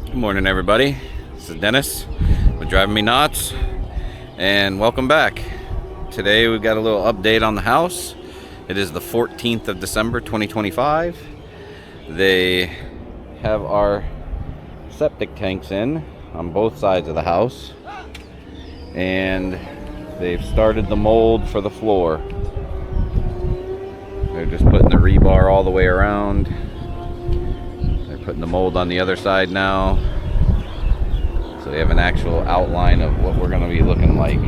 Good morning, everybody. This is Dennis with Driving Me Knots, and welcome back. Today we've got a little update on the house. It is the 14th of December 2025. They have our septic tanks in on both sides of the house, and they've started the mold for the floor. They're just putting the rebar all the way around. They're putting the mold on the other side now, so they have an actual outline of what we're going to be looking like.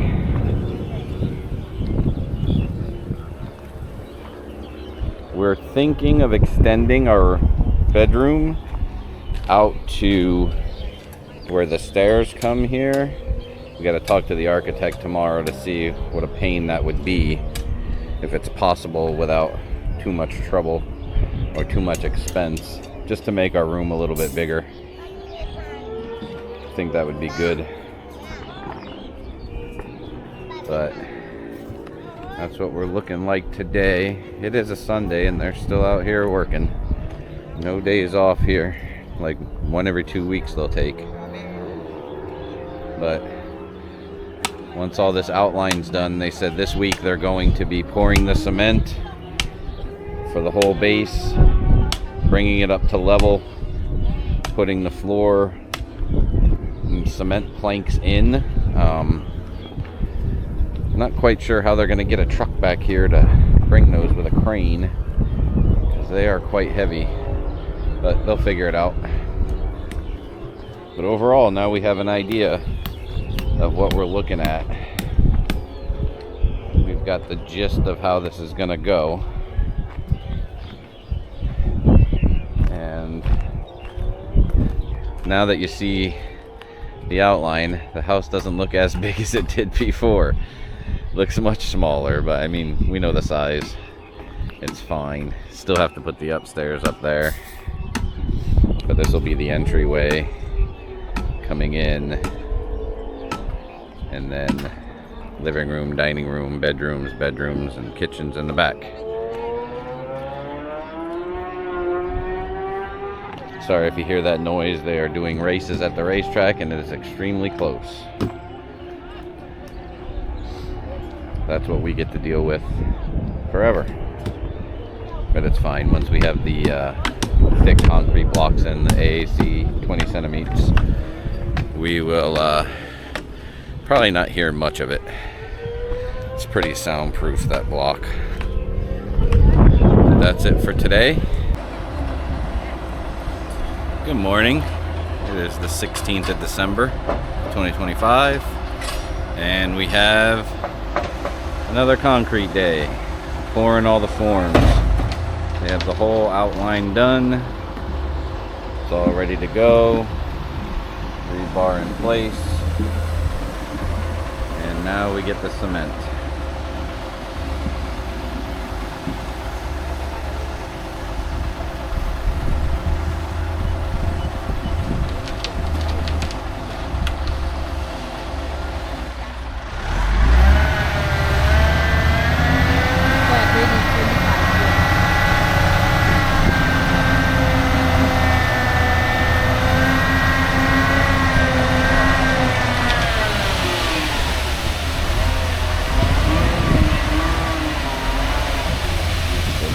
We're thinking of extending our bedroom out to where the stairs come here. We got to talk to the architect tomorrow to see what a pain that would be, if it's possible without too much trouble or too much expense, just to make our room a little bit bigger. I think that would be good. But that's what we're looking like today. It is a Sunday and they're still out here working. No days off here. Like one every 2 weeks they'll take. But once all this outline's done, they said this week they're going to be pouring the cement for the whole base, bringing it up to level, putting the floor and cement planks in. Not quite sure how they're going to get a truck back here to bring those with a crane, because they are quite heavy, but they'll figure it out. But overall, now we have an idea of what we're looking at. We've got the gist of how this is going to go. And now that you see the outline, the house doesn't look as big as it did before. Looks much smaller, but I mean, we know the size. It's fine. Still have to put the upstairs up there, but this will be the entryway coming in, and then living room, dining room, bedrooms, and kitchens in the back. Sorry if you hear that noise. They are doing races at the racetrack, and it is extremely close. That's what we get to deal with forever. But it's fine. Once we have the thick concrete blocks in, the AAC 20 centimeters, we will probably not hear much of it. It's pretty soundproof, that block. That's it for today. Good morning. It is the 16th of December 2025, and we have another concrete day. Pouring all the forms. They have the whole outline done. It's all ready to go. Rebar in place. And now we get the cement.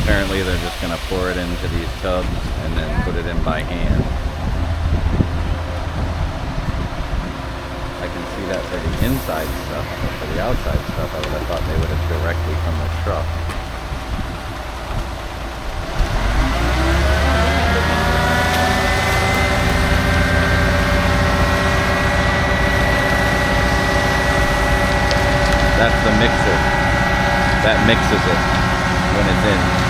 Apparently they're just going to pour it into these tubs and then put it in by hand. I can see that for the inside stuff, but for the outside stuff I would have thought they would have directly from the truck. That's the mixer. That mixes it when it's in.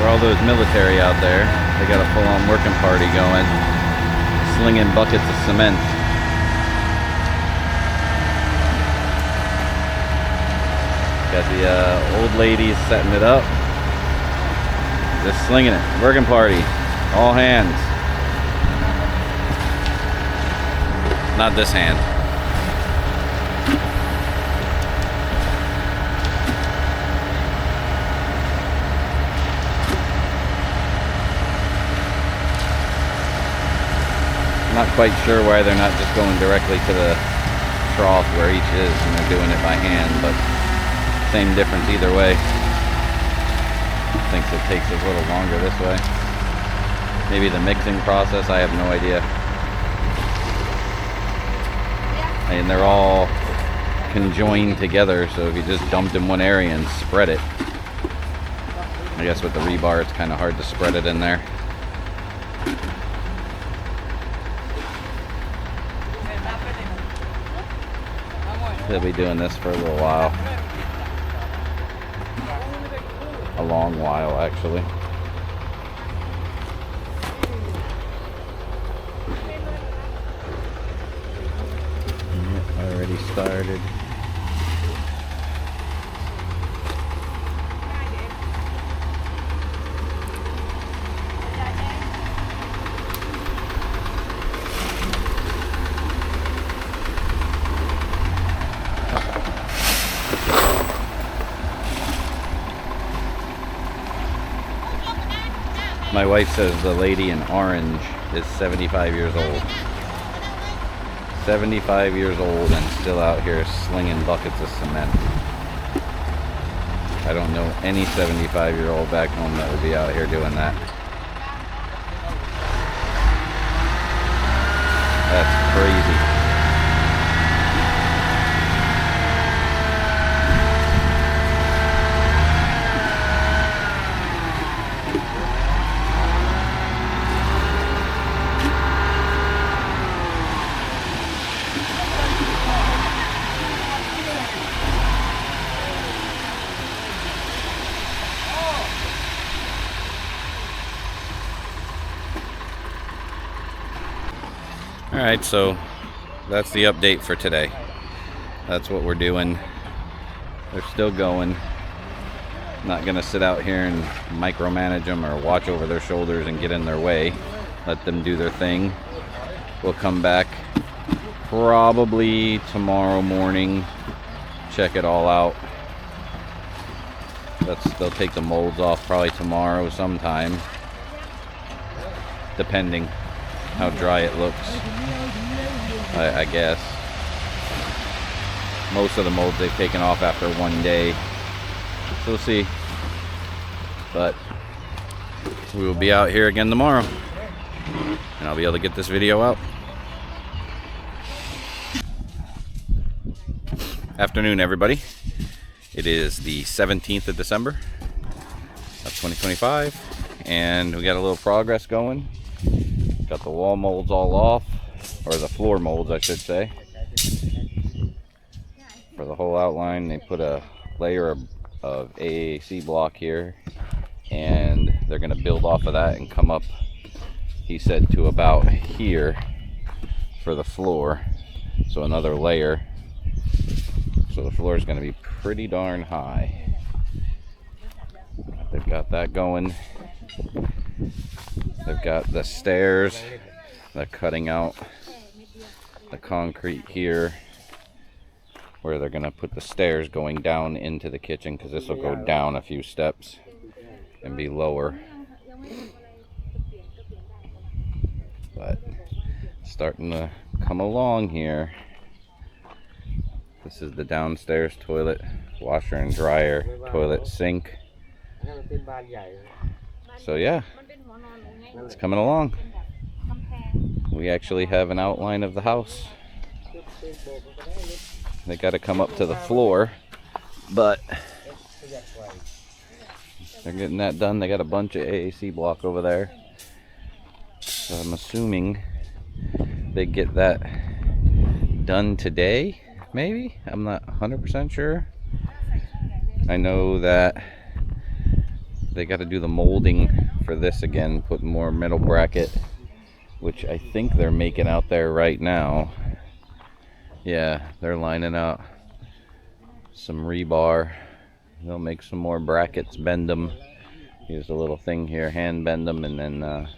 For all those military out there, they got a full-on working party going, slinging buckets of cement. Got the old ladies setting it up, just slinging it. Working party, all hands. Not this hand. Not quite sure why they're not just going directly to the trough where each is and they're doing it by hand, but same difference either way. Thinks it takes a little longer this way. Maybe the mixing process, I have no idea. And they're all conjoined together, so if you just dumped in one area and spread it, I guess with the rebar it's kind of hard to spread it in there. They'll be doing this for a little while. A long while, actually. Yep, already started. My wife says the lady in orange is 75 years old. 75 years old and still out here slinging buckets of cement. I don't know any 75-year-old back home that would be out here doing that. That's crazy. Alright, so that's the update for today. That's what we're doing. They're still going. Not going to sit out here and micromanage them or watch over their shoulders and get in their way. Let them do their thing. We'll come back probably tomorrow morning. Check it all out. They'll take the molds off probably tomorrow sometime. Depending how dry it looks, I guess. Most of the molds they've taken off after one day, so we'll see. But we will be out here again tomorrow, and I'll be able to get this video out. Afternoon, everybody. It is the 17th of December of 2025, and we got a little progress going. Got the wall molds all off, or the floor molds I should say. For the whole outline they put a layer of AAC block here, and they're going to build off of that and come up, he said, to about here for the floor. So another layer. So the floor is going to be pretty darn high. They've got that going. They've got the stairs. They're cutting out the concrete here where they're gonna put the stairs going down into the kitchen, because this will go down a few steps and be lower. But starting to come along here. This is the downstairs toilet, washer and dryer, toilet, sink. So yeah, it's coming along. We actually have an outline of the house. They got to come up to the floor, but they're getting that done. They got a bunch of AAC block over there, so I'm assuming they get that done today, maybe. I'm not 100% sure. I know that they got to do the molding for this again, put more metal bracket, which I think they're making out there right now. Yeah, they're lining out some rebar. They'll make some more brackets, bend them. Use a little thing here, hand bend them, and then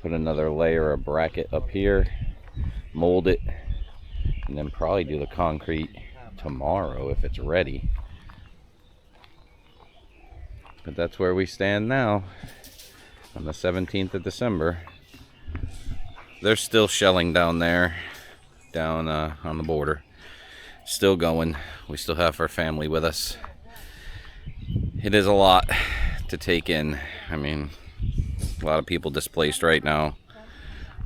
put another layer of bracket up here, mold it, and then probably do the concrete tomorrow if it's ready. But that's where we stand now on the 17th of December. They're still shelling down there, down on the border. Still going. We still have our family with us. It is a lot to take in. I mean, a lot of people displaced right now.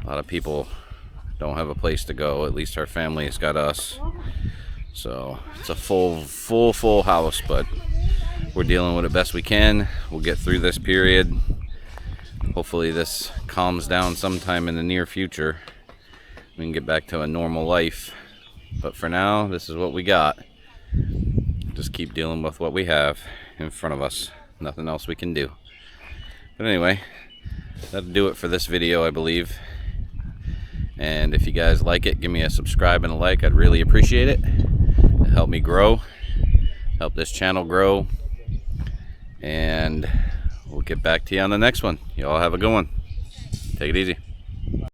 A lot of people don't have a place to go. At least our family's got us. So it's a full house, but we're dealing with it best we can. We'll get through this period. Hopefully this calms down sometime in the near future. We can get back to a normal life. But for now, this is what we got. Just keep dealing with what we have in front of us. Nothing else we can do. But anyway, that'll do it for this video, I believe. And if you guys like it, give me a subscribe and a like. I'd really appreciate it. It'll help me grow, help this channel grow. And we'll get back to you on the next one. You all have a good one. Take it easy.